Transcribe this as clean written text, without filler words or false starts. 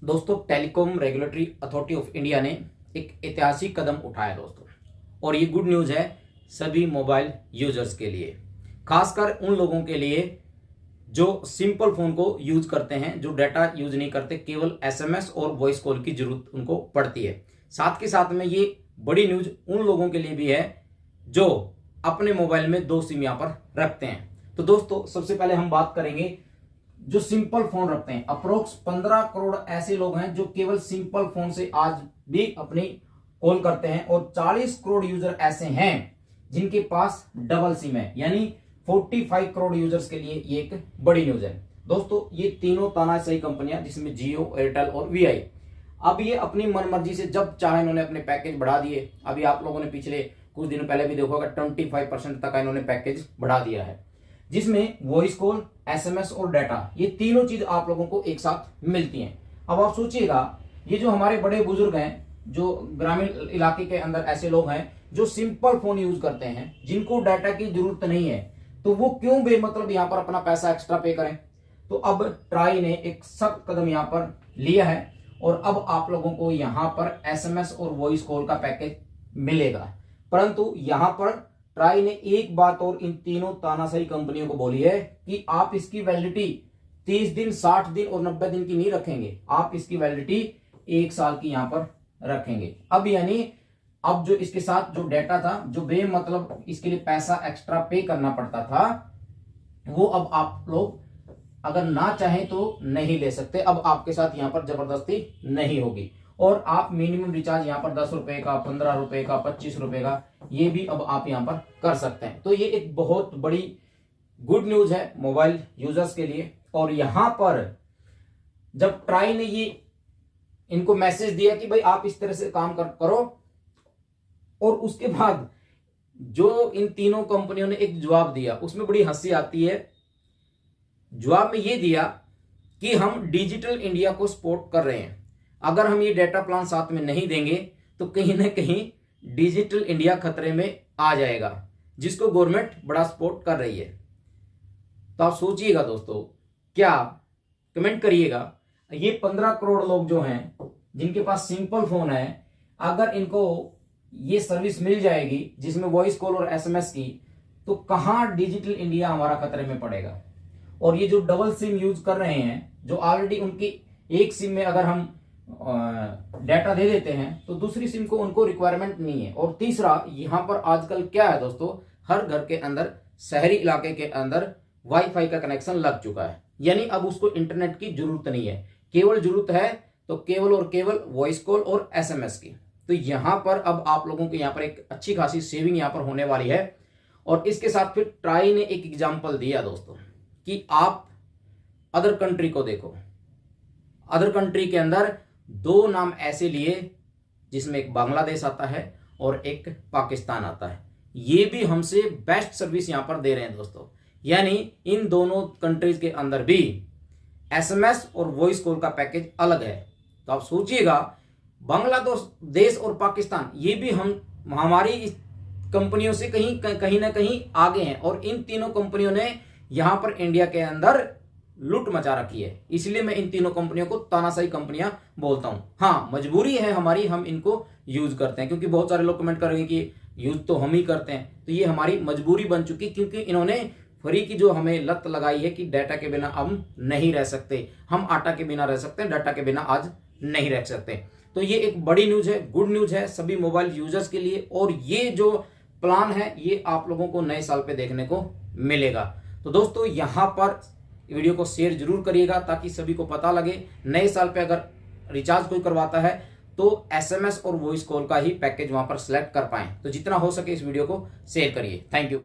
दोस्तों, telecom regulatory authority of India ने एक ऐतिहासिक कदम उठाया दोस्तों, और ये गुड न्यूज़ है सभी मोबाइल यूजर्स के लिए, खासकर उन लोगों के लिए जो सिंपल फ़ोन को यूज़ करते हैं, जो डाटा यूज़ नहीं करते, केवल एसएमएस और वॉइस कॉल की ज़रूरत उनको पड़ती है। साथ के साथ में ये बड़ी न्यूज़ उन लोगों के लिए भी है जो अपने मोबाइल में 2 सिम यहाँ पर रखते हैं। तो दोस्तों, सबसे पहले हम बात करेंगे जो सिंपल फोन रखते हैं। अप्रोक्स 15 करोड़ ऐसे लोग हैं जो केवल सिंपल फोन से आज भी अपनी कॉल करते हैं, और 40 करोड़ यूजर ऐसे हैं जिनके पास डबल सिम है, यानी 45 करोड़ यूजर्स के लिए ये एक बड़ी न्यूज है। दोस्तों, ये तीनों तानाशाही कंपनियां, जिसमें जियो, एयरटेल और वीआई, अब ये अपनी मनमर्जी से जब चाहे इन्होंने अपने पैकेज बढ़ा दिए। अभी आप लोगों ने पिछले कुछ दिनों पहले भी देखा होगा, 25% तक इन्होंने पैकेज बढ़ा दिया है, जिसमें वॉइस कॉल, एसएमएस और डाटा, ये तीनों चीज आप लोगों को एक साथ मिलती हैं। अब आप सोचिएगा, ये जो हमारे बड़े बुजुर्ग हैं, जो ग्रामीण इलाके के अंदर ऐसे लोग हैं जो सिंपल फोन यूज करते हैं, जिनको डाटा की जरूरत नहीं है, तो वो क्यों बेमतलब यहाँ पर अपना पैसा एक्स्ट्रा पे करें। तो अब ट्राई ने एक सख्त कदम यहाँ पर लिया है, और अब आप लोगों को यहाँ पर एसएमएस और वॉइस कॉल का पैकेज मिलेगा। परंतु यहाँ पर ट्राई ने एक बात और इन तीनों तानाशाही कंपनियों को बोली है कि आप इसकी वैलिडिटी 30 दिन, 60 दिन और 90 दिन की नहीं रखेंगे, आप इसकी वैलिडिटी 1 साल की यहां पर रखेंगे। अब यानी अब जो इसके साथ जो डाटा था, जो बेमतलब इसके लिए पैसा एक्स्ट्रा पे करना पड़ता था, वो अब आप लोग अगर ना चाहें तो नहीं ले सकते। अब आपके साथ यहां पर जबरदस्ती नहीं होगी, और आप मिनिमम रिचार्ज यहाँ पर 10 रुपए का, 15 रुपए का, 25 रुपए का, ये भी अब आप यहाँ पर कर सकते हैं। तो ये एक बहुत बड़ी गुड न्यूज है मोबाइल यूजर्स के लिए। और यहां पर जब ट्राई ने ये इनको मैसेज दिया कि भाई आप इस तरह से काम करो, और उसके बाद जो इन तीनों कंपनियों ने एक जवाब दिया, उसमें बड़ी हंसी आती है। जवाब में ये दिया कि हम डिजिटल इंडिया को सपोर्ट कर रहे हैं, अगर हम ये डाटा प्लान साथ में नहीं देंगे तो कहीं ना कहीं डिजिटल इंडिया खतरे में आ जाएगा, जिसको गवर्नमेंट बड़ा सपोर्ट कर रही है। तो आप सोचिएगा दोस्तों, क्या कमेंट करिएगा, ये 15 करोड़ लोग जो हैं जिनके पास सिंपल फोन है, अगर इनको ये सर्विस मिल जाएगी जिसमें वॉइस कॉल और एसएमएस की, तो कहां डिजिटल इंडिया हमारा खतरे में पड़ेगा। और ये जो डबल सिम यूज कर रहे हैं, जो ऑलरेडी उनकी एक सिम में अगर हम डाटा दे देते हैं तो दूसरी सिम को उनको रिक्वायरमेंट नहीं है। और तीसरा, यहां पर आजकल क्या है दोस्तों, हर घर के अंदर, शहरी इलाके के अंदर वाईफाई का कनेक्शन लग चुका है, यानी अब उसको इंटरनेट की जरूरत नहीं है, केवल जरूरत है तो केवल और केवल वॉइस कॉल और एसएमएस की। तो यहां पर अब आप लोगों को यहां पर एक अच्छी खासी सेविंग यहां पर होने वाली है। और इसके साथ फिर ट्राई ने एक एग्जाम्पल दिया दोस्तों, कि आप अदर कंट्री को देखो, अदर कंट्री के अंदर 2 नाम ऐसे लिए जिसमें एक बांग्लादेश आता है और एक पाकिस्तान आता है। ये भी हमसे बेस्ट सर्विस यहां पर दे रहे हैं दोस्तों, यानी इन दोनों कंट्रीज के अंदर भी एसएमएस और वॉइस कॉल का पैकेज अलग है। तो आप सोचिएगा, बांग्लादेश और पाकिस्तान, ये भी हमारी कंपनियों से कहीं ना कहीं आगे हैं, और इन तीनों कंपनियों ने यहां पर इंडिया के अंदर लूट मचा रखी है। इसलिए मैं इन तीनों कंपनियों को तानाशाही कंपनियां बोलता हूं। हाँ, मजबूरी है हमारी, हम इनको यूज करते हैं, क्योंकि बहुत सारे लोग कमेंट करेंगे कि यूज तो हम ही करते हैं, तो ये हमारी मजबूरी बन चुकी, क्योंकि इन्होंने फ्री की जो हमें लत लगाई है कि डाटा के बिना हम नहीं रह सकते, हम आटा के बिना रह सकते हैं, डाटा के बिना आज नहीं रह सकते। तो ये एक बड़ी न्यूज है, गुड न्यूज है सभी मोबाइल यूजर्स के लिए, और ये जो प्लान है ये आप लोगों को नए साल पे देखने को मिलेगा। तो दोस्तों, यहां पर वीडियो को शेयर जरूर करिएगा, ताकि सभी को पता लगे। नए साल पे अगर रिचार्ज कोई करवाता है तो एसएमएस और वॉइस कॉल का ही पैकेज वहां पर सिलेक्ट कर पाएं। तो जितना हो सके इस वीडियो को शेयर करिए। Thank you.